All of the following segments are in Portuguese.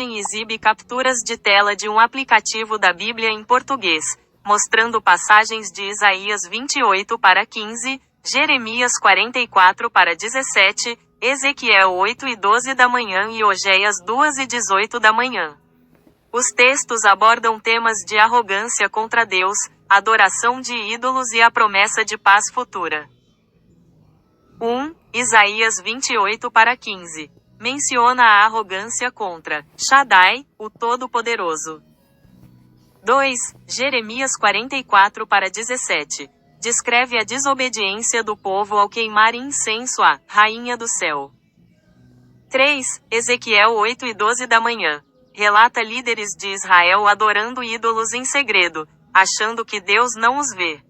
Exibe capturas de tela de um aplicativo da Bíblia em português, mostrando passagens de Isaías 28 para 15, Jeremias 44 para 17, Ezequiel 8 e 12 da manhã e Oséias 2 e 18 da manhã. Os textos abordam temas de arrogância contra Deus, adoração de ídolos e a promessa de paz futura. 1. Isaías 28 para 15. Menciona a arrogância contra Shaddai, o Todo-Poderoso. 2. Jeremias 44 para 17. Descreve a desobediência do povo ao queimar incenso à Rainha do Céu. 3. Ezequiel 8 e 12 da manhã. Relata líderes de Israel adorando ídolos em segredo, achando que Deus não os vê.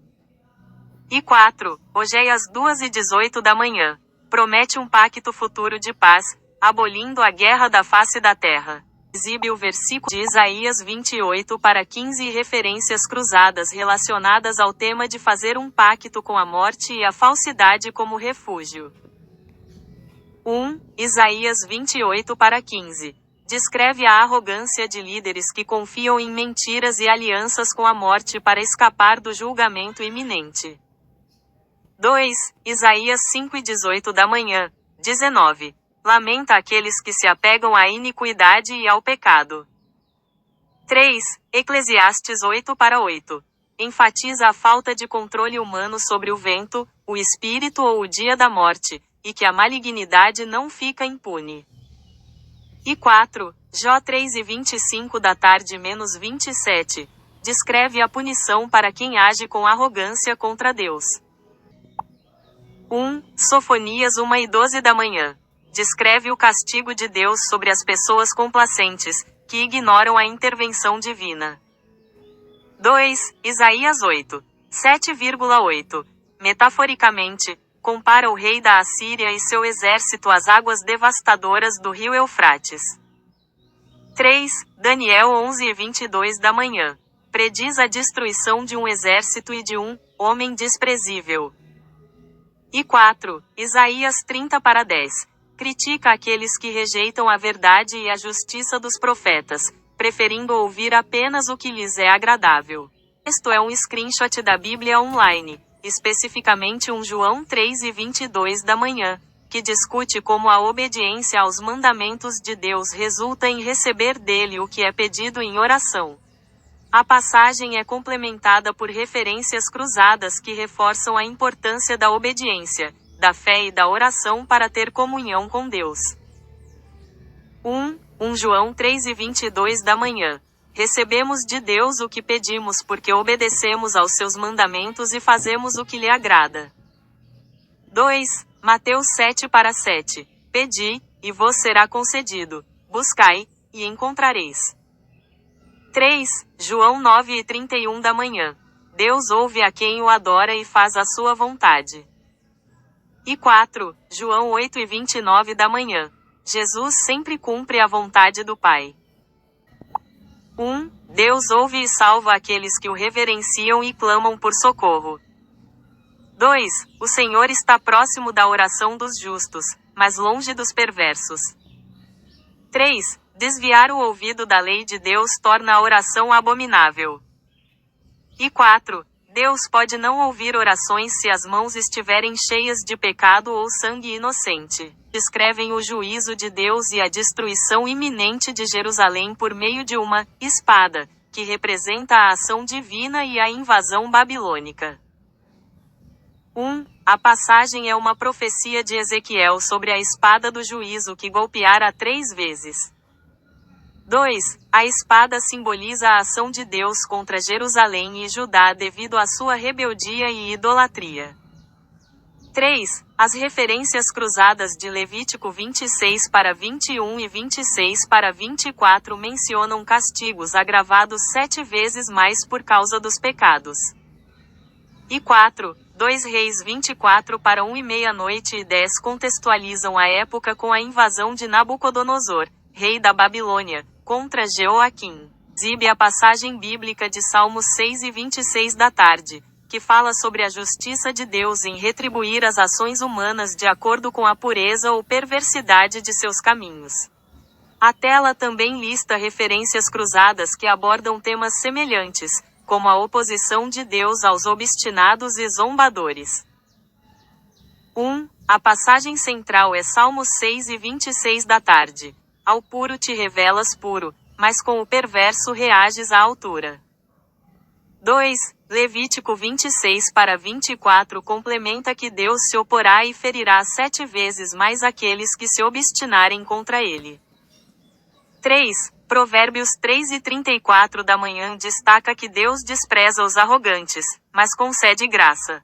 E 4. Oséias 2 e 18 da manhã. Promete um pacto futuro de paz, abolindo a guerra da face da terra. Exibe o versículo de Isaías 28 para 15 e referências cruzadas relacionadas ao tema de fazer um pacto com a morte e a falsidade como refúgio. 1. Isaías 28 para 15. Descreve a arrogância de líderes que confiam em mentiras e alianças com a morte para escapar do julgamento iminente. 2. Isaías 5 e 18 da manhã. 19. Lamenta aqueles que se apegam à iniquidade e ao pecado. 3. Eclesiastes 8 para 8. Enfatiza a falta de controle humano sobre o vento, o espírito ou o dia da morte, e que a malignidade não fica impune. E 4. Jó 3 e 25 da tarde menos 27. Descreve a punição para quem age com arrogância contra Deus. 1. Sofonias 1 e 12 da manhã. Descreve o castigo de Deus sobre as pessoas complacentes, que ignoram a intervenção divina. 2. Isaías 8. 7,8. Metaforicamente, compara o rei da Assíria e seu exército às águas devastadoras do rio Eufrates. 3. Daniel 11 e 22 da manhã. Prediz a destruição de um exército e de um homem desprezível. E 4. Isaías 30 para 10. Critica aqueles que rejeitam a verdade e a justiça dos profetas, preferindo ouvir apenas o que lhes é agradável. Isto é um screenshot da Bíblia online, especificamente um João 3 e 22 da manhã, que discute como a obediência aos mandamentos de Deus resulta em receber dele o que é pedido em oração. A passagem é complementada por referências cruzadas que reforçam a importância da obediência, da fé e da oração para ter comunhão com Deus. 1 João 3 e 22 da manhã. Recebemos de Deus o que pedimos porque obedecemos aos seus mandamentos e fazemos o que lhe agrada. 2 Mateus 7 para 7. Pedi, e vos será concedido. Buscai, e encontrareis. 3 João 9 e 31 da manhã. Deus ouve a quem o adora e faz a sua vontade. E 4 João 8 e 29 da manhã. Jesus sempre cumpre a vontade do Pai. 1 Deus ouve e salva aqueles que o reverenciam e clamam por socorro. 2 O Senhor está próximo da oração dos justos, mas longe dos perversos. 3 Desviar o ouvido da lei de Deus torna a oração abominável. E 4 Deus pode não ouvir orações se as mãos estiverem cheias de pecado ou sangue inocente. Descrevem o juízo de Deus e a destruição iminente de Jerusalém por meio de uma espada, que representa a ação divina e a invasão babilônica. 1 A passagem é uma profecia de Ezequiel sobre a espada do juízo que golpeara 3 vezes. 2 A espada simboliza a ação de Deus contra Jerusalém e Judá devido à sua rebeldia e idolatria. 3 As referências cruzadas de Levítico 26 para 21 e 26 para 24 mencionam castigos agravados 7 vezes mais por causa dos pecados. E 4 2 Reis 24 para 1 e meia-noite e 10 contextualizam a época com a invasão de Nabucodonosor, rei da Babilônia, contra Jeoaquim. Exibe a passagem bíblica de Salmos 6 e 26 da tarde, que fala sobre a justiça de Deus em retribuir as ações humanas de acordo com a pureza ou perversidade de seus caminhos. A tela também lista referências cruzadas que abordam temas semelhantes, como a oposição de Deus aos obstinados e zombadores. 1. A passagem central é Salmos 6:26 da tarde. Ao puro te revelas puro, mas com o perverso reages à altura. 2. Levítico 26:24 complementa que Deus se oporá e ferirá 7 vezes mais aqueles que se obstinarem contra ele. 3. Provérbios 3:34 da manhã destaca que Deus despreza os arrogantes, mas concede graça.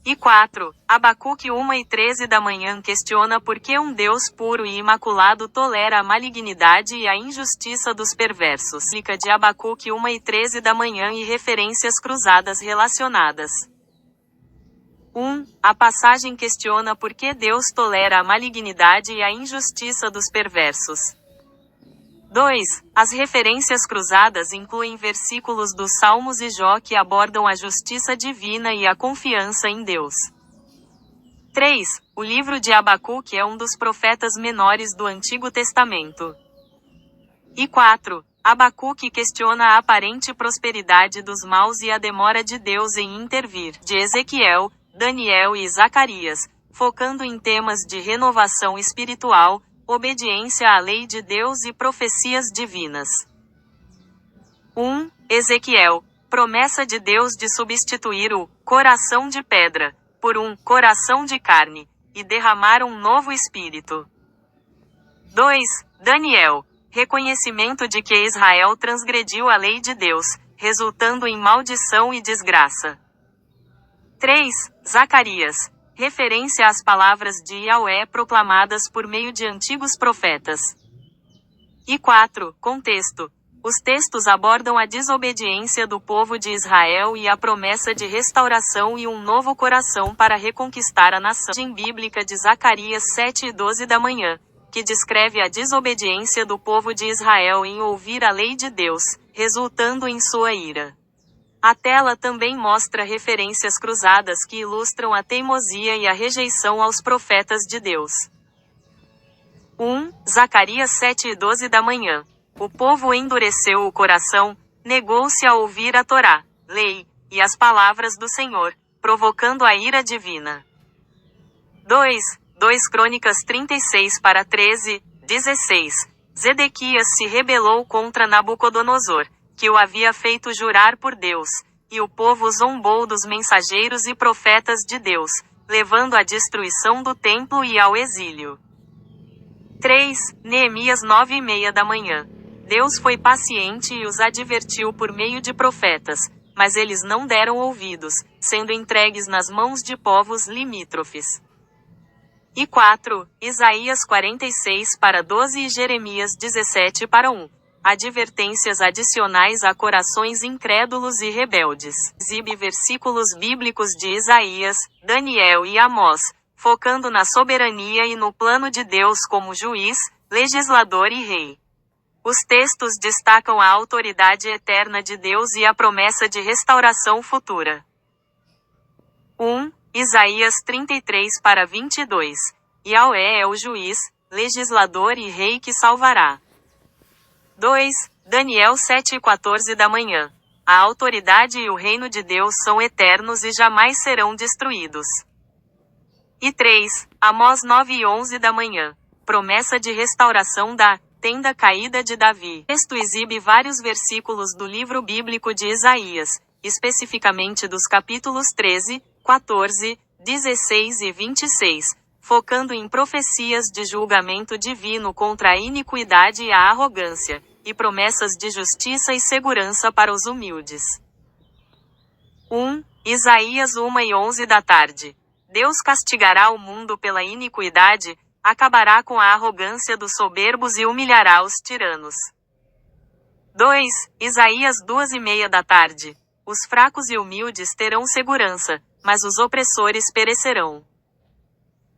E 4. Abacuque 1:13 da manhã questiona por que um Deus puro e imaculado tolera a malignidade e a injustiça dos perversos. Lica de Abacuque 1:13 da manhã e referências cruzadas relacionadas. 1. A passagem questiona por que Deus tolera a malignidade e a injustiça dos perversos. 2. As referências cruzadas incluem versículos dos Salmos e Jó que abordam a justiça divina e a confiança em Deus. 3. O livro de Abacuque é um dos profetas menores do Antigo Testamento. E 4. Abacuque questiona a aparente prosperidade dos maus e a demora de Deus em intervir. De Ezequiel, Daniel e Zacarias, focando em temas de renovação espiritual, obediência à lei de Deus e profecias divinas. 1. Ezequiel. Promessa de Deus de substituir o coração de pedra por um coração de carne, e derramar um novo espírito. 2. Daniel. Reconhecimento de que Israel transgrediu a lei de Deus, resultando em maldição e desgraça. 3. Zacarias. Referência às palavras de Yahweh proclamadas por meio de antigos profetas. E 4. Contexto. Os textos abordam a desobediência do povo de Israel e a promessa de restauração e um novo coração para reconquistar a nação. A bíblica de Zacarias 7:12 da manhã, que descreve a desobediência do povo de Israel em ouvir a lei de Deus, resultando em sua ira. A tela também mostra referências cruzadas que ilustram a teimosia e a rejeição aos profetas de Deus. 1. Zacarias 7:12 da manhã. O povo endureceu o coração, negou-se a ouvir a Torá, lei, e as palavras do Senhor, provocando a ira divina. 2. Crônicas 36:13-16. Zedequias se rebelou contra Nabucodonosor, que o havia feito jurar por Deus, e o povo zombou dos mensageiros e profetas de Deus, levando à destruição do templo e ao exílio. 3. Neemias 9:30 da manhã. Deus foi paciente e os advertiu por meio de profetas, mas eles não deram ouvidos, sendo entregues nas mãos de povos limítrofes. E 4. Isaías 46:12 e Jeremias 17:1. Advertências adicionais a corações incrédulos e rebeldes. Exibe versículos bíblicos de Isaías, Daniel e Amós, focando na soberania e no plano de Deus como juiz, legislador e rei. Os textos destacam a autoridade eterna de Deus e a promessa de restauração futura. 1. Isaías 33:22. Yahweh é o juiz, legislador e rei que salvará. 2. Daniel 7:14 da manhã. A autoridade e o reino de Deus são eternos e jamais serão destruídos. E 3. Amós 9:11 da manhã. Promessa de restauração da tenda caída de Davi. O texto exibe vários versículos do livro bíblico de Isaías, especificamente dos capítulos 13, 14, 16 e 26, focando em profecias de julgamento divino contra a iniquidade e a arrogância, e promessas de justiça e segurança para os humildes. 1. Isaías 1:11 da tarde. Deus castigará o mundo pela iniquidade, acabará com a arrogância dos soberbos e humilhará os tiranos. 2. Isaías 2:30 da tarde. Os fracos e humildes terão segurança, mas os opressores perecerão.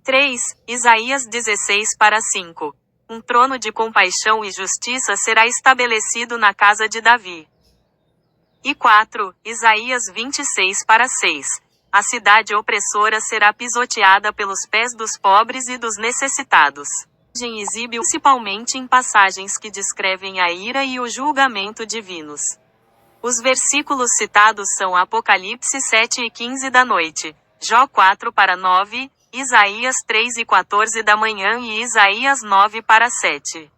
3. Isaías 16:5. Um trono de compaixão e justiça será estabelecido na casa de Davi. E 4. Isaías 26:6. A cidade opressora será pisoteada pelos pés dos pobres e dos necessitados. Exibe principalmente em passagens que descrevem a ira e o julgamento divinos. Os versículos citados são Apocalipse 7 e 15 da noite, Jó 4 para 9, Isaías 3 e 14 da manhã e Isaías 9 para 7.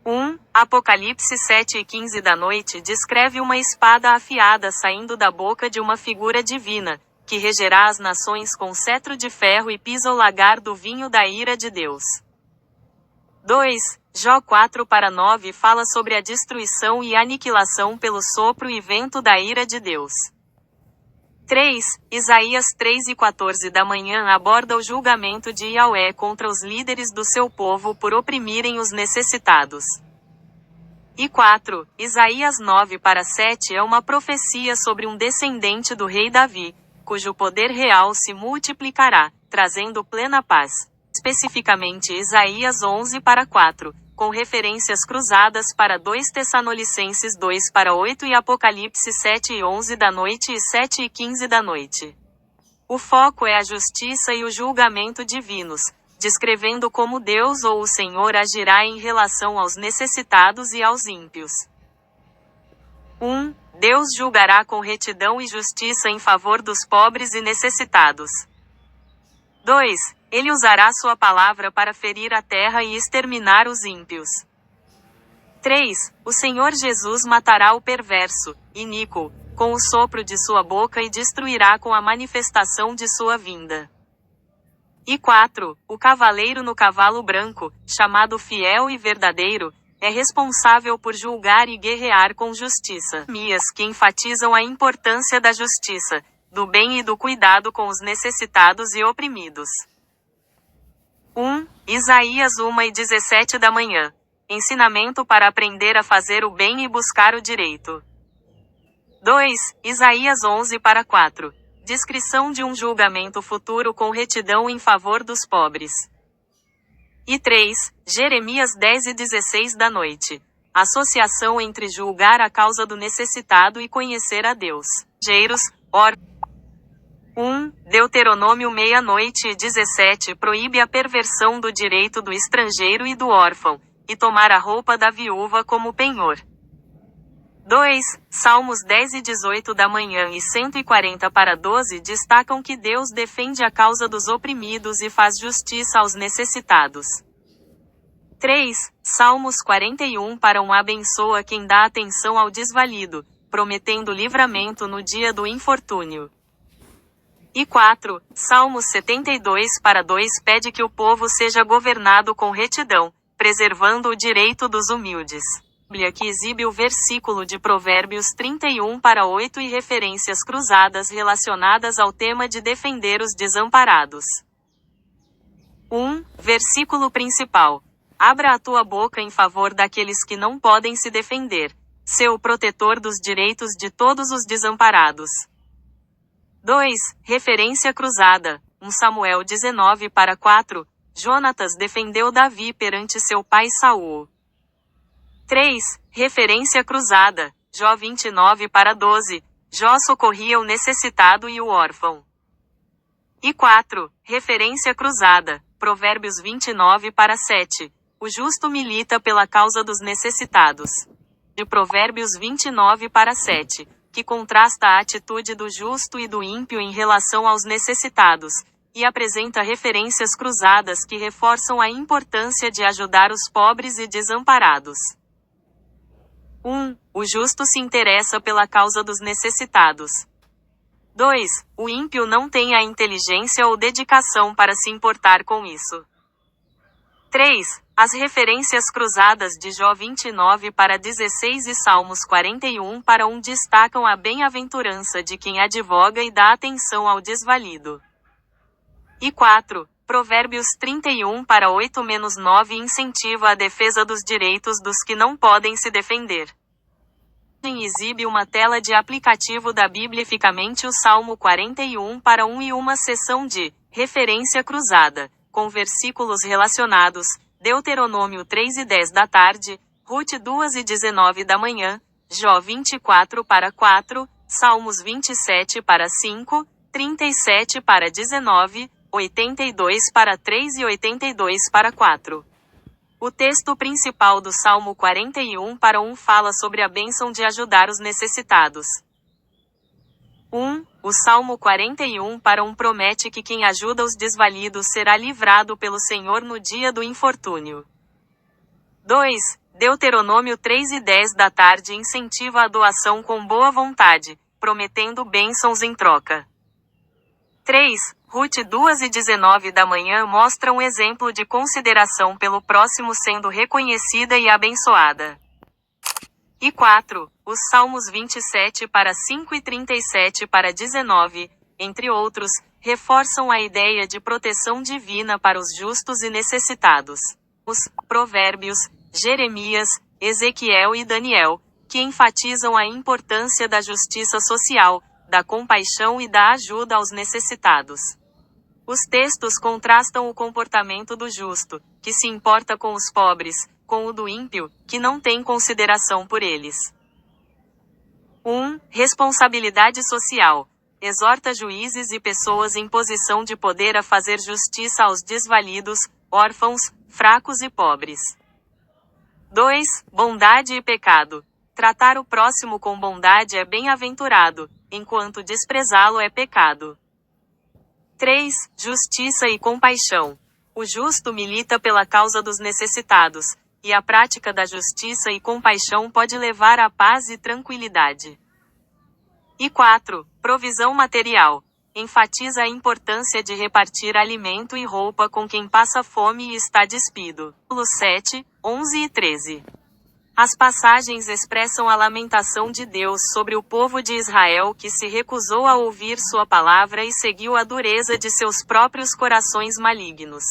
1. Apocalipse 7 e 15 da noite descreve uma espada afiada saindo da boca de uma figura divina, que regerá as nações com cetro de ferro e pisa o lagar do vinho da ira de Deus. 2. Jó 4 para 9 fala sobre a destruição e aniquilação pelo sopro e vento da ira de Deus. 3. Isaías 3 e 14 da manhã aborda o julgamento de Yahweh contra os líderes do seu povo por oprimirem os necessitados. E 4. Isaías 9 para 7 é uma profecia sobre um descendente do rei Davi, cujo poder real se multiplicará, trazendo plena paz. Especificamente Isaías 11 para 4, com referências cruzadas para 2 Tessalonicenses 2 para 8 e Apocalipse 7 e 11 da noite e 7 e 15 da noite. O foco é a justiça e o julgamento divinos, descrevendo como Deus ou o Senhor agirá em relação aos necessitados e aos ímpios. 1. Deus julgará com retidão e justiça em favor dos pobres e necessitados. 2. Ele usará sua palavra para ferir a terra e exterminar os ímpios. 3. O Senhor Jesus matará o perverso, iníquo, com o sopro de sua boca e destruirá com a manifestação de sua vinda. E 4. O cavaleiro no cavalo branco, chamado fiel e verdadeiro, é responsável por julgar e guerrear com justiça. Que enfatizam a importância da justiça, do bem e do cuidado com os necessitados e oprimidos. 1. Isaías 1 e 17 da manhã. Ensinamento para aprender a fazer o bem e buscar o direito. 2. Isaías 11 para 4. Descrição de um julgamento futuro com retidão em favor dos pobres. E 3. Jeremias 10 e 16 da noite. Associação entre julgar a causa do necessitado e conhecer a Deus. 1. Deuteronômio meia-noite e 17 proíbe a perversão do direito do estrangeiro e do órfão, e tomar a roupa da viúva como penhor. 2. Salmos 10 e 18 da manhã e 140 para 12 destacam que Deus defende a causa dos oprimidos e faz justiça aos necessitados. 3. Salmos 41 para 1 abençoa quem dá atenção ao desvalido, prometendo livramento no dia do infortúnio. E 4. Salmos 72 para 2 pede que o povo seja governado com retidão, preservando o direito dos humildes. Bíblia que exibe o versículo de Provérbios 31 para 8 e referências cruzadas relacionadas ao tema de defender os desamparados. 1. Versículo principal. Abra a tua boca em favor daqueles que não podem se defender. Sê o protetor dos direitos de todos os desamparados. 2. Referência cruzada. 1 Samuel 19 para 4. Jonatas defendeu Davi perante seu pai Saul. 3. Referência cruzada. Jó 29 para 12. Jó socorria o necessitado e o órfão. E 4. Referência cruzada. Provérbios 29 para 7. O justo milita pela causa dos necessitados. De Provérbios 29 para 7. Que contrasta a atitude do justo e do ímpio em relação aos necessitados, e apresenta referências cruzadas que reforçam a importância de ajudar os pobres e desamparados. 1. O justo se interessa pela causa dos necessitados. 2. O ímpio não tem a inteligência ou dedicação para se importar com isso. 3. As referências cruzadas de Jó 29 para 16 e Salmos 41 para 1 destacam a bem-aventurança de quem advoga e dá atenção ao desvalido. E 4. Provérbios 31 para 8-9 incentiva a defesa dos direitos dos que não podem se defender. Exibe uma tela de aplicativo da Biblificamente o Salmo 41 para 1 e uma seção de referência cruzada, com versículos relacionados, Deuteronômio 3 e 10 da tarde, Ruth 2 e 19 da manhã, Jó 24 para 4, Salmos 27 para 5, 37 para 19, 82 para 3 e 82 para 4. O texto principal do Salmo 41 para 1 fala sobre a bênção de ajudar os necessitados. 1. O Salmo 41 para 1 promete que quem ajuda os desvalidos será livrado pelo Senhor no dia do infortúnio. 2. Deuteronômio 3 e 10 da tarde incentiva a doação com boa vontade, prometendo bênçãos em troca. 3. Ruth 2 e 19 da manhã mostra um exemplo de consideração pelo próximo sendo reconhecida e abençoada. E 4. Os Salmos 27 para 5 e 37 para 19, entre outros, reforçam a ideia de proteção divina para os justos e necessitados. Os Provérbios, Jeremias, Ezequiel e Daniel, que enfatizam a importância da justiça social, da compaixão e da ajuda aos necessitados. Os textos contrastam o comportamento do justo, que se importa com os pobres, com o do ímpio, que não tem consideração por eles. 1. Responsabilidade social. Exorta juízes e pessoas em posição de poder a fazer justiça aos desvalidos, órfãos, fracos e pobres. 2. Bondade e pecado. Tratar o próximo com bondade é bem-aventurado, enquanto desprezá-lo é pecado. 3. Justiça e compaixão. O justo milita pela causa dos necessitados, e a prática da justiça e compaixão pode levar à paz e tranquilidade. E 4. Provisão material. Enfatiza a importância de repartir alimento e roupa com quem passa fome e está despido. 7, 11 e 13. As passagens expressam a lamentação de Deus sobre o povo de Israel que se recusou a ouvir sua palavra e seguiu a dureza de seus próprios corações malignos.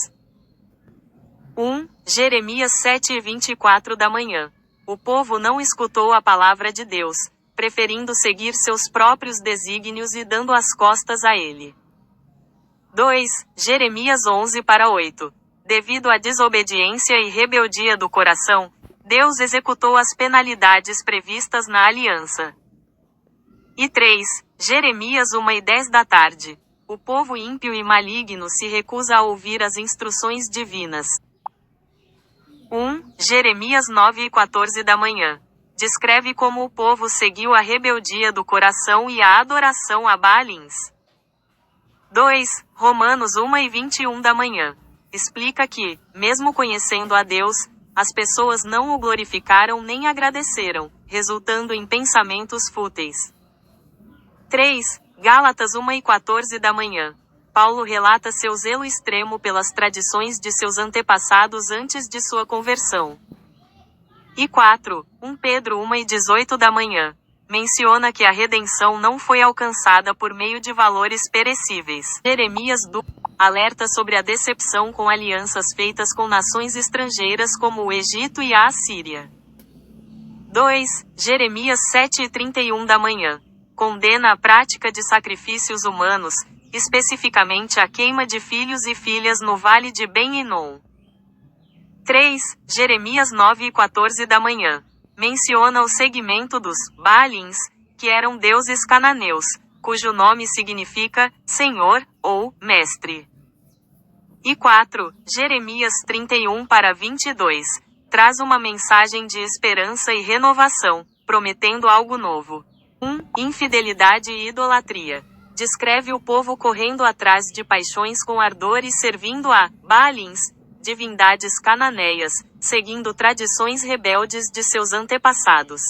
1. Jeremias 7 e 24 da manhã. O povo não escutou a palavra de Deus, preferindo seguir seus próprios desígnios e dando as costas a ele. 2. Jeremias 11 para 8. Devido à desobediência e rebeldia do coração, Deus executou as penalidades previstas na aliança. E 3. Jeremias 1 e 10 da tarde. O povo ímpio e maligno se recusa a ouvir as instruções divinas. 1. Jeremias 9 e 14 da manhã. Descreve como o povo seguiu a rebeldia do coração e a adoração a Baalins. 2. Romanos 1 e 21 da manhã. Explica que, mesmo conhecendo a Deus, as pessoas não o glorificaram nem agradeceram, resultando em pensamentos fúteis. 3. Gálatas 1 e 14 da manhã. Paulo relata seu zelo extremo pelas tradições de seus antepassados antes de sua conversão. E 4. 1 Pedro 1 e 18 da manhã. Menciona que a redenção não foi alcançada por meio de valores perecíveis. Jeremias 2 alerta sobre a decepção com alianças feitas com nações estrangeiras como o Egito e a Assíria. 2. Jeremias 7 e 31 da manhã. Condena a prática de sacrifícios humanos, especificamente a queima de filhos e filhas no vale de Ben-Hinom. 3. Jeremias 9 e 14 da manhã. Menciona o segmento dos Baalins, que eram deuses cananeus, cujo nome significa Senhor ou Mestre. E 4. Jeremias 31 para 22. Traz uma mensagem de esperança e renovação, prometendo algo novo. 1. Infidelidade e idolatria. Descreve o povo correndo atrás de paixões com ardor e servindo a Baalins, divindades cananeias, seguindo tradições rebeldes de seus antepassados.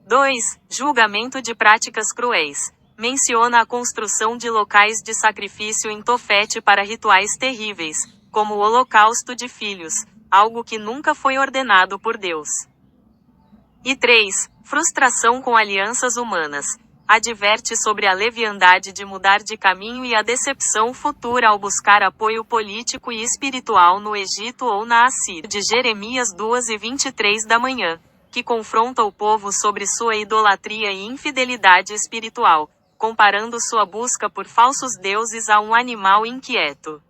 2. Julgamento de práticas cruéis. Menciona a construção de locais de sacrifício em Tofete para rituais terríveis, como o holocausto de filhos, algo que nunca foi ordenado por Deus. E 3. Frustração com alianças humanas. Adverte sobre a leviandade de mudar de caminho e a decepção futura ao buscar apoio político e espiritual no Egito ou na Assíria. De Jeremias 2 e 23 da manhã, que confronta o povo sobre sua idolatria e infidelidade espiritual, comparando sua busca por falsos deuses a um animal inquieto.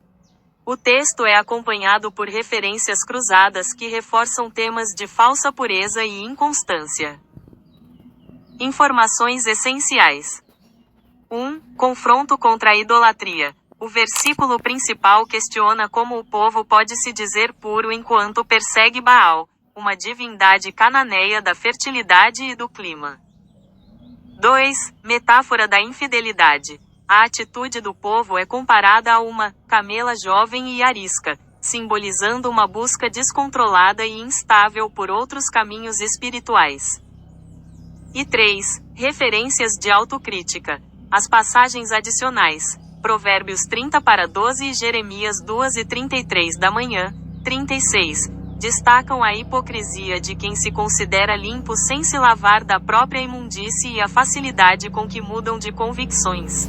O texto é acompanhado por referências cruzadas que reforçam temas de falsa pureza e inconstância. Informações essenciais. 1. Confronto contra a idolatria. O versículo principal questiona como o povo pode se dizer puro enquanto persegue Baal, uma divindade cananeia da fertilidade e do clima. 2. Metáfora da infidelidade. A atitude do povo é comparada a uma camela jovem e arisca, simbolizando uma busca descontrolada e instável por outros caminhos espirituais. E 3. Referências de autocrítica. As passagens adicionais. Provérbios 30:12 e Jeremias 2:33 da manhã, 36, destacam a hipocrisia de quem se considera limpo sem se lavar da própria imundície e a facilidade com que mudam de convicções.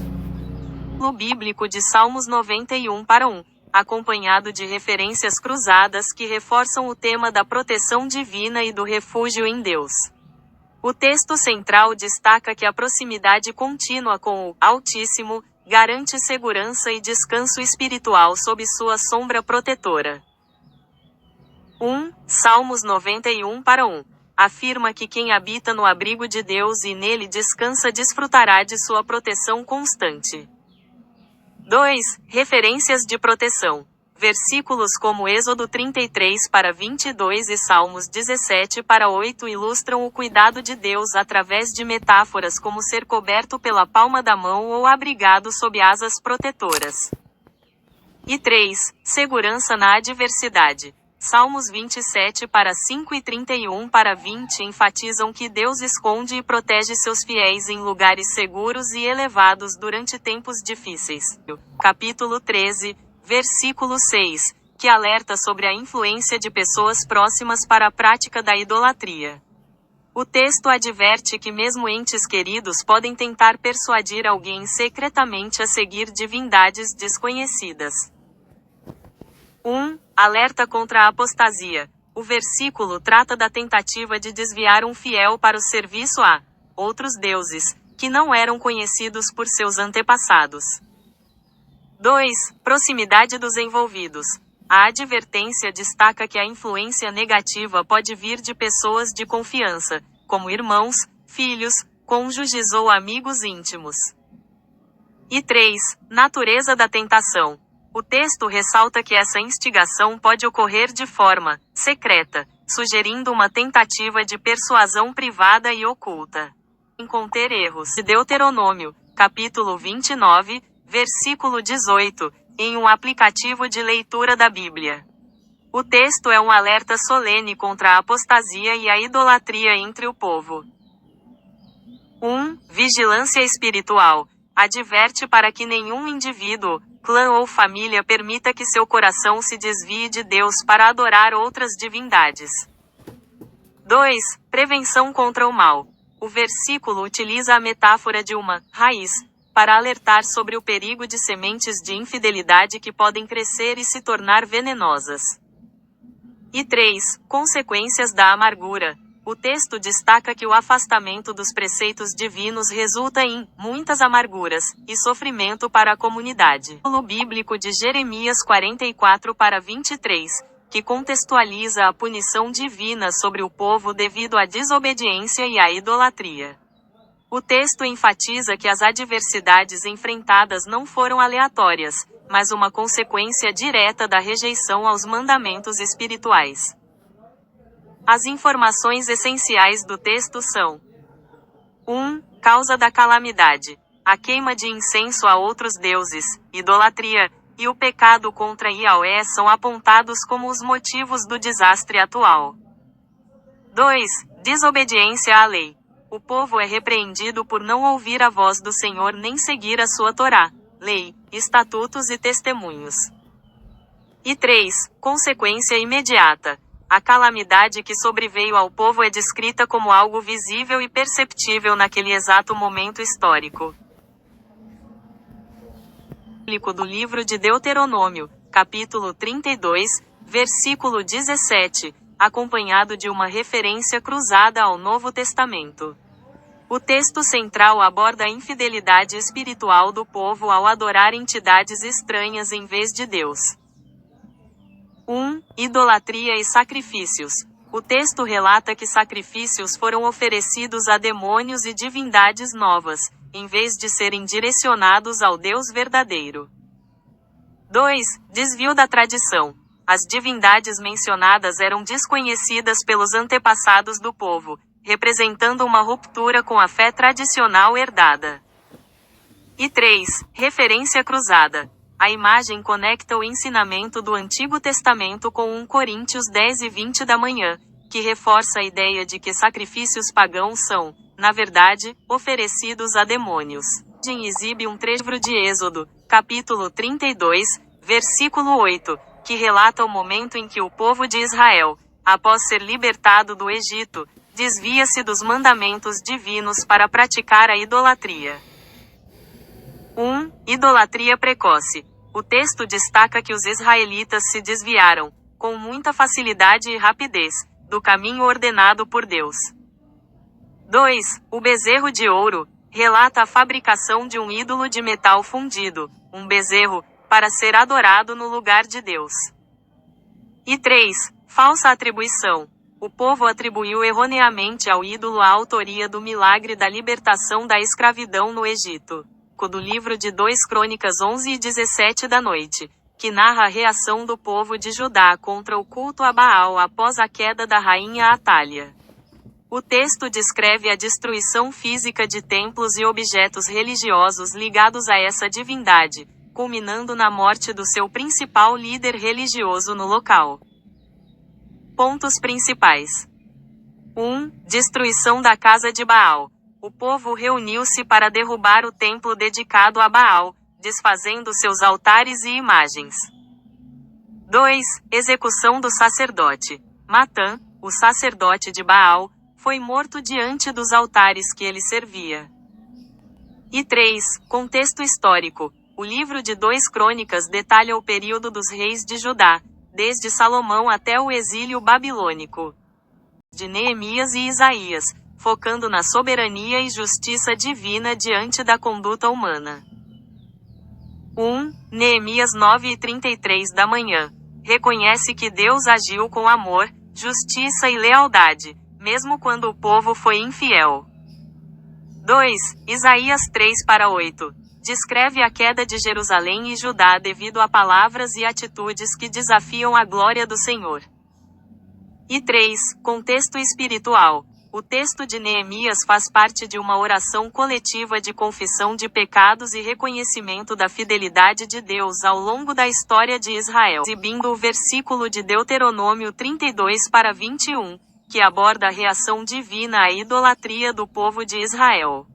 No bíblico de Salmos 91:1, acompanhado de referências cruzadas que reforçam o tema da proteção divina e do refúgio em Deus. O texto central destaca que a proximidade contínua com o Altíssimo garante segurança e descanso espiritual sob sua sombra protetora. 1. Salmos 91:1 afirma que quem habita no abrigo de Deus e nele descansa desfrutará de sua proteção constante. 2. Referências de proteção. Versículos como Êxodo 33:22 e Salmos 17:8 ilustram o cuidado de Deus através de metáforas como ser coberto pela palma da mão ou abrigado sob asas protetoras. E 3. Segurança na adversidade. Salmos 27:5 e 31:20 enfatizam que Deus esconde e protege seus fiéis em lugares seguros e elevados durante tempos difíceis. Capítulo 13, versículo 6, que alerta sobre a influência de pessoas próximas para a prática da idolatria. O texto adverte que mesmo entes queridos podem tentar persuadir alguém secretamente a seguir divindades desconhecidas. 1. Alerta contra a apostasia. O versículo trata da tentativa de desviar um fiel para o serviço a outros deuses, que não eram conhecidos por seus antepassados. 2. Proximidade dos envolvidos. A advertência destaca que a influência negativa pode vir de pessoas de confiança, como irmãos, filhos, cônjuges ou amigos íntimos. E 3. Natureza da tentação. O texto ressalta que essa instigação pode ocorrer de forma secreta, sugerindo uma tentativa de persuasão privada e oculta. Em conter erros. Deuteronômio, capítulo 29, versículo 18, em um aplicativo de leitura da Bíblia. O texto é um alerta solene contra a apostasia e a idolatria entre o povo. 1. Vigilância espiritual. Adverte para que nenhum indivíduo, clã ou família permita que seu coração se desvie de Deus para adorar outras divindades. 2. Prevenção contra o mal. O versículo utiliza a metáfora de uma raiz para alertar sobre o perigo de sementes de infidelidade que podem crescer e se tornar venenosas. E 3. Consequências da amargura. O texto destaca que o afastamento dos preceitos divinos resulta em muitas amarguras e sofrimento para a comunidade. O bíblico de Jeremias 44:23, que contextualiza a punição divina sobre o povo devido à desobediência e à idolatria. O texto enfatiza que as adversidades enfrentadas não foram aleatórias, mas uma consequência direta da rejeição aos mandamentos espirituais. As informações essenciais do texto são: 1. Causa da calamidade. A queima de incenso a outros deuses, idolatria, e o pecado contra Yahweh são apontados como os motivos do desastre atual. 2. Desobediência à lei. O povo é repreendido por não ouvir a voz do Senhor nem seguir a sua Torá, lei, estatutos e testemunhos. E 3. Consequência imediata. A calamidade que sobreveio ao povo é descrita como algo visível e perceptível naquele exato momento histórico. Do livro de Deuteronômio, capítulo 32, versículo 17, acompanhado de uma referência cruzada ao Novo Testamento. O texto central aborda a infidelidade espiritual do povo ao adorar entidades estranhas em vez de Deus. 1. Idolatria e sacrifícios. O texto relata que sacrifícios foram oferecidos a demônios e divindades novas, em vez de serem direcionados ao Deus verdadeiro. 2. Desvio da tradição. As divindades mencionadas eram desconhecidas pelos antepassados do povo, representando uma ruptura com a fé tradicional herdada. E 3. Referência cruzada. A imagem conecta o ensinamento do Antigo Testamento com 1 Coríntios 10 e 20 da manhã, que reforça a ideia de que sacrifícios pagãos são, na verdade, oferecidos a demônios. Exibe um trecho de Êxodo, capítulo 32, versículo 8, que relata o momento em que o povo de Israel, após ser libertado do Egito, desvia-se dos mandamentos divinos para praticar a idolatria. 1. Idolatria precoce. O texto destaca que os israelitas se desviaram, com muita facilidade e rapidez, do caminho ordenado por Deus. 2. O bezerro de ouro relata a fabricação de um ídolo de metal fundido, um bezerro, para ser adorado no lugar de Deus. E 3. Falsa atribuição. O povo atribuiu erroneamente ao ídolo a autoria do milagre da libertação da escravidão no Egito. Do livro de 2 Crônicas 11 e 17 da noite, que narra a reação do povo de Judá contra o culto a Baal após a queda da rainha Atália. O texto descreve a destruição física de templos e objetos religiosos ligados a essa divindade, culminando na morte do seu principal líder religioso no local. Pontos principais. 1. Destruição da casa de Baal. O povo reuniu-se para derrubar o templo dedicado a Baal, desfazendo seus altares e imagens. 2. Execução do sacerdote. Matã, o sacerdote de Baal, foi morto diante dos altares que ele servia. E 3. Contexto histórico. O livro de 2 Crônicas detalha o período dos reis de Judá, desde Salomão até o exílio babilônico. De Neemias e Isaías, focando na soberania e justiça divina diante da conduta humana. 1. Neemias 9 e 33 da manhã. Reconhece que Deus agiu com amor, justiça e lealdade, mesmo quando o povo foi infiel. 2. Isaías 3 para 8. Descreve a queda de Jerusalém e Judá devido a palavras e atitudes que desafiam a glória do Senhor. E 3. Contexto espiritual. O texto de Neemias faz parte de uma oração coletiva de confissão de pecados e reconhecimento da fidelidade de Deus ao longo da história de Israel, exibindo o versículo de Deuteronômio 32 para 21, que aborda a reação divina à idolatria do povo de Israel.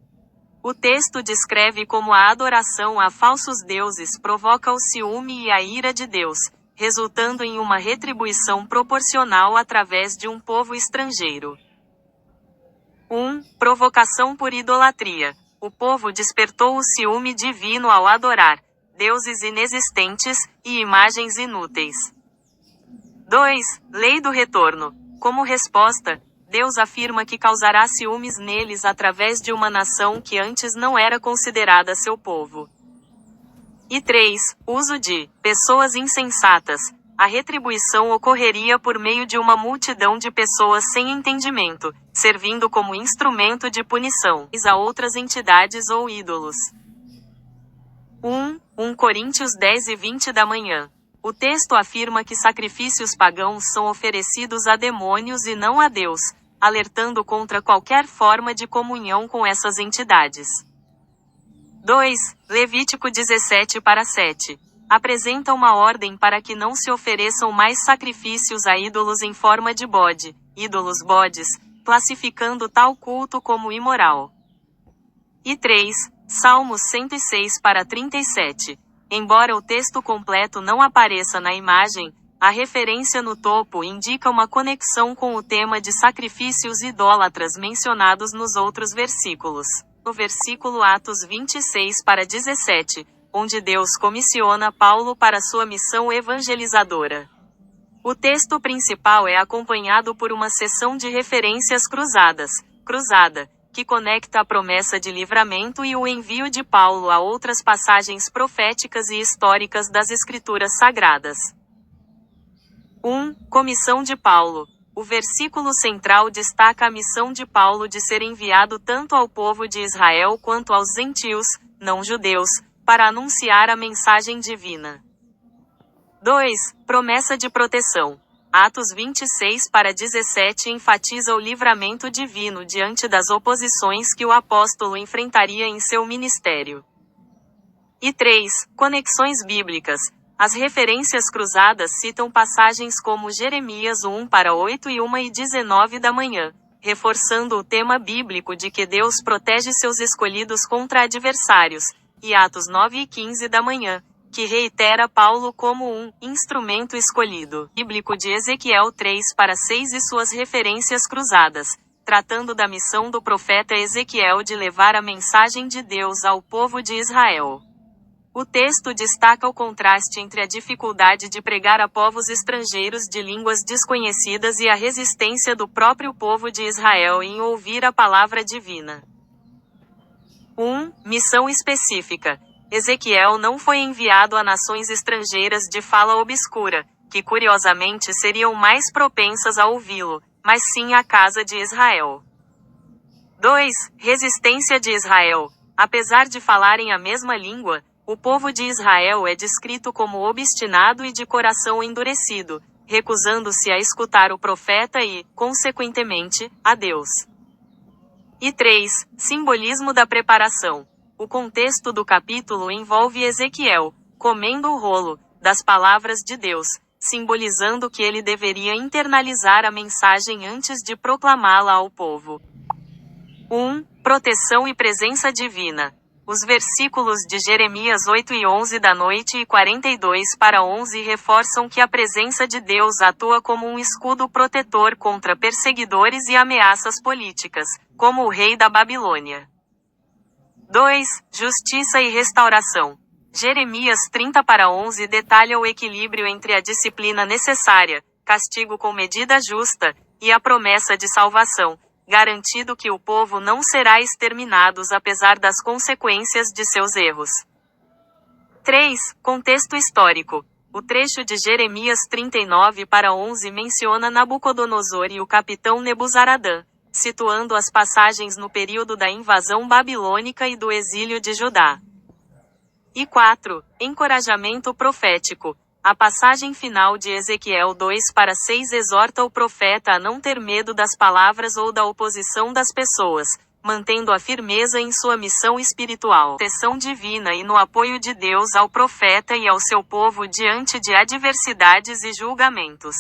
O texto descreve como a adoração a falsos deuses provoca o ciúme e a ira de Deus, resultando em uma retribuição proporcional através de um povo estrangeiro. 1. Provocação por idolatria. O povo despertou o ciúme divino ao adorar deuses inexistentes e imagens inúteis. 2. Lei do retorno. Como resposta, Deus afirma que causará ciúmes neles através de uma nação que antes não era considerada seu povo. E 3. Uso de pessoas insensatas. A retribuição ocorreria por meio de uma multidão de pessoas sem entendimento, servindo como instrumento de punição a outras entidades ou ídolos. 1 Coríntios 10 e 20 da manhã. O texto afirma que sacrifícios pagãos são oferecidos a demônios e não a Deus, alertando contra qualquer forma de comunhão com essas entidades. 2. Levítico 17 para 7. Apresenta uma ordem para que não se ofereçam mais sacrifícios a ídolos em forma de bode, ídolos bodes, classificando tal culto como imoral. E 3. Salmos 106 para 37. Embora o texto completo não apareça na imagem, a referência no topo indica uma conexão com o tema de sacrifícios idólatras mencionados nos outros versículos. No versículo Atos 26 para 17, onde Deus comissiona Paulo para sua missão evangelizadora. O texto principal é acompanhado por uma seção de referências cruzada, que conecta a promessa de livramento e o envio de Paulo a outras passagens proféticas e históricas das Escrituras Sagradas. 1. Comissão de Paulo. O versículo central destaca a missão de Paulo de ser enviado tanto ao povo de Israel quanto aos gentios, não judeus, para anunciar a mensagem divina. 2. Promessa de proteção. Atos 26:17 enfatiza o livramento divino diante das oposições que o apóstolo enfrentaria em seu ministério. E 3. Conexões bíblicas. As referências cruzadas citam passagens como Jeremias 1:8 e 1:19 da manhã, reforçando o tema bíblico de que Deus protege seus escolhidos contra adversários, e Atos 9:15 da manhã, que reitera Paulo como um instrumento escolhido. Bíblico de Ezequiel 3:6 e suas referências cruzadas, tratando da missão do profeta Ezequiel de levar a mensagem de Deus ao povo de Israel. O texto destaca o contraste entre a dificuldade de pregar a povos estrangeiros de línguas desconhecidas e a resistência do próprio povo de Israel em ouvir a palavra divina. 1. Missão específica. Ezequiel não foi enviado a nações estrangeiras de fala obscura, que curiosamente seriam mais propensas a ouvi-lo, mas sim à casa de Israel. 2. Resistência de Israel. Apesar de falarem a mesma língua, o povo de Israel é descrito como obstinado e de coração endurecido, recusando-se a escutar o profeta e, consequentemente, a Deus. E 3. Simbolismo da preparação. O contexto do capítulo envolve Ezequiel, comendo o rolo, das palavras de Deus, simbolizando que ele deveria internalizar a mensagem antes de proclamá-la ao povo. 1. Proteção e presença divina. Os versículos de Jeremias 8 e 11 da noite e 42:11 reforçam que a presença de Deus atua como um escudo protetor contra perseguidores e ameaças políticas, como o rei da Babilônia. 2. Justiça e restauração. Jeremias 30:11 detalha o equilíbrio entre a disciplina necessária, castigo com medida justa, e a promessa de salvação, garantido que o povo não será exterminado apesar das consequências de seus erros. 3. Contexto histórico. O trecho de Jeremias 39:11 menciona Nabucodonosor e o capitão Nebuzaradã, situando as passagens no período da invasão babilônica e do exílio de Judá. E 4. Encorajamento profético. A passagem final de Ezequiel 2:6 exorta o profeta a não ter medo das palavras ou da oposição das pessoas, mantendo a firmeza em sua missão espiritual, proteção divina e no apoio de Deus ao profeta e ao seu povo diante de adversidades e julgamentos.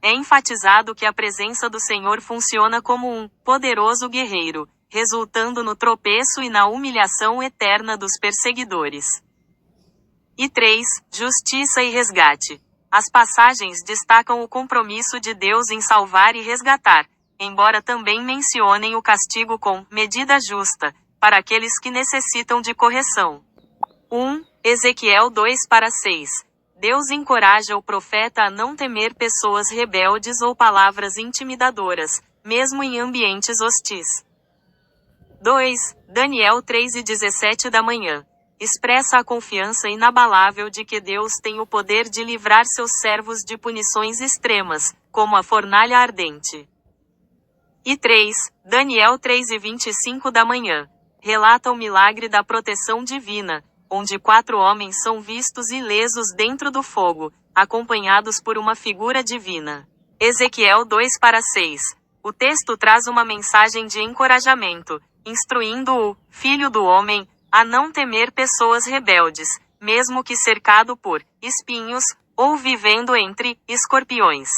É enfatizado que a presença do Senhor funciona como um poderoso guerreiro, resultando no tropeço e na humilhação eterna dos perseguidores. E 3. Justiça e resgate. As passagens destacam o compromisso de Deus em salvar e resgatar, embora também mencionem o castigo com medida justa, para aqueles que necessitam de correção. 1. Ezequiel 2:6. Deus encoraja o profeta a não temer pessoas rebeldes ou palavras intimidadoras, mesmo em ambientes hostis. 2. Daniel 3:17 da manhã. Expressa a confiança inabalável de que Deus tem o poder de livrar seus servos de punições extremas, como a fornalha ardente. E 3. Daniel 3:25 da manhã. Relata o milagre da proteção divina, onde 4 homens são vistos ilesos dentro do fogo, acompanhados por uma figura divina. Ezequiel 2:6. O texto traz uma mensagem de encorajamento, instruindo o Filho do Homem a não temer pessoas rebeldes, mesmo que cercado por espinhos, ou vivendo entre escorpiões.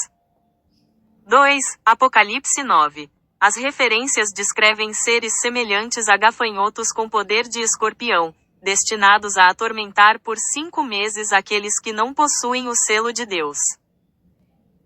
2. Apocalipse 9. As referências descrevem seres semelhantes a gafanhotos com poder de escorpião, destinados a atormentar por 5 meses aqueles que não possuem o selo de Deus.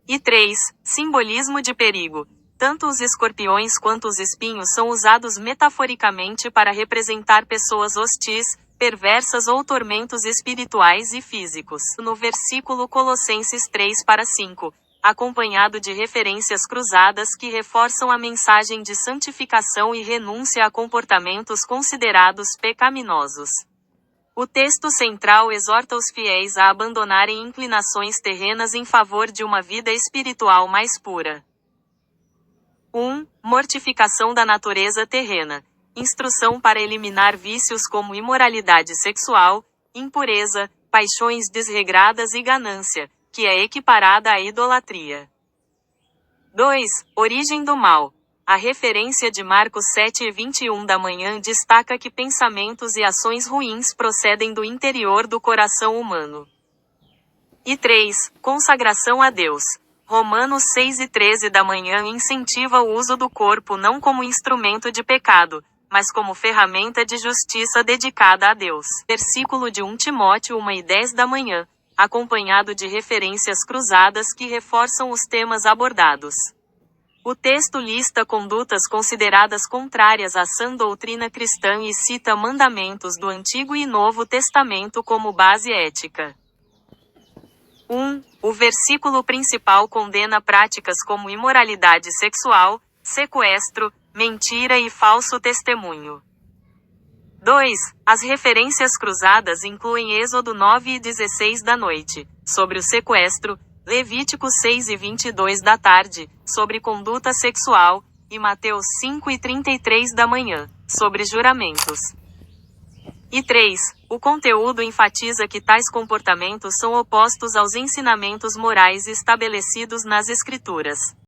E 3. Simbolismo de perigo. Tanto os escorpiões quanto os espinhos são usados metaforicamente para representar pessoas hostis, perversas ou tormentos espirituais e físicos. No versículo Colossenses 3:5, acompanhado de referências cruzadas que reforçam a mensagem de santificação e renúncia a comportamentos considerados pecaminosos. O texto central exorta os fiéis a abandonarem inclinações terrenas em favor de uma vida espiritual mais pura. 1. Mortificação da natureza terrena. Instrução para eliminar vícios como imoralidade sexual, impureza, paixões desregradas e ganância, que é equiparada à idolatria. 2. Origem do mal. A referência de Marcos 7:21 da manhã destaca que pensamentos e ações ruins procedem do interior do coração humano. E 3. Consagração a Deus. Romanos 6:13 da manhã incentiva o uso do corpo não como instrumento de pecado, mas como ferramenta de justiça dedicada a Deus. Versículo de 1 Timóteo 1:10 da manhã, acompanhado de referências cruzadas que reforçam os temas abordados. O texto lista condutas consideradas contrárias à sã doutrina cristã e cita mandamentos do Antigo e Novo Testamento como base ética. 1. O versículo principal condena práticas como imoralidade sexual, sequestro, mentira e falso testemunho. 2. As referências cruzadas incluem Êxodo 9:16 da noite, sobre o sequestro, Levítico 6:22 da tarde, sobre conduta sexual, e Mateus 5:33 da manhã, sobre juramentos. E 3. O conteúdo enfatiza que tais comportamentos são opostos aos ensinamentos morais estabelecidos nas Escrituras.